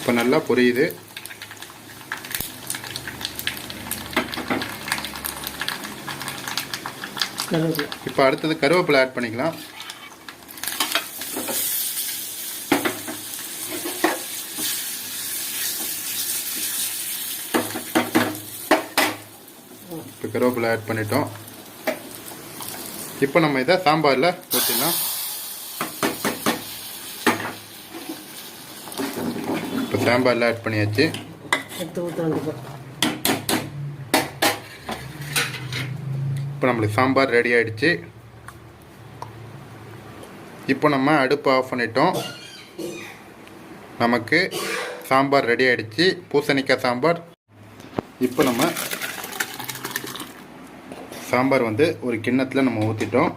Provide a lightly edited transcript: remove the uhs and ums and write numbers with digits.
இப்போ நல்லா பொரியுது. இப்போ அடுத்தது கருவேப்பிலை ஆட் பண்ணிக்கலாம். இப்போ கருவேப்பிலை ஆட் பண்ணிட்டோம். இப்போ நம்ம இதை சாம்பாரில் ஊற்றிடலாம். இப்போ சாம்பாரில் ஆட் பண்ணியாச்சு. இப்போ நம்மளுக்கு சாம்பார் ரெடி ஆகிடுச்சு. இப்போ நம்ம அடுப்பு ஆஃப் பண்ணிட்டோம். நமக்கு சாம்பார் ரெடி ஆகிடுச்சு, பூசணிக்காய் சாம்பார். இப்போ நம்ம சாம்பார் வந்து ஒரு கிண்ணத்தில் நம்ம ஊற்றிட்டோம்.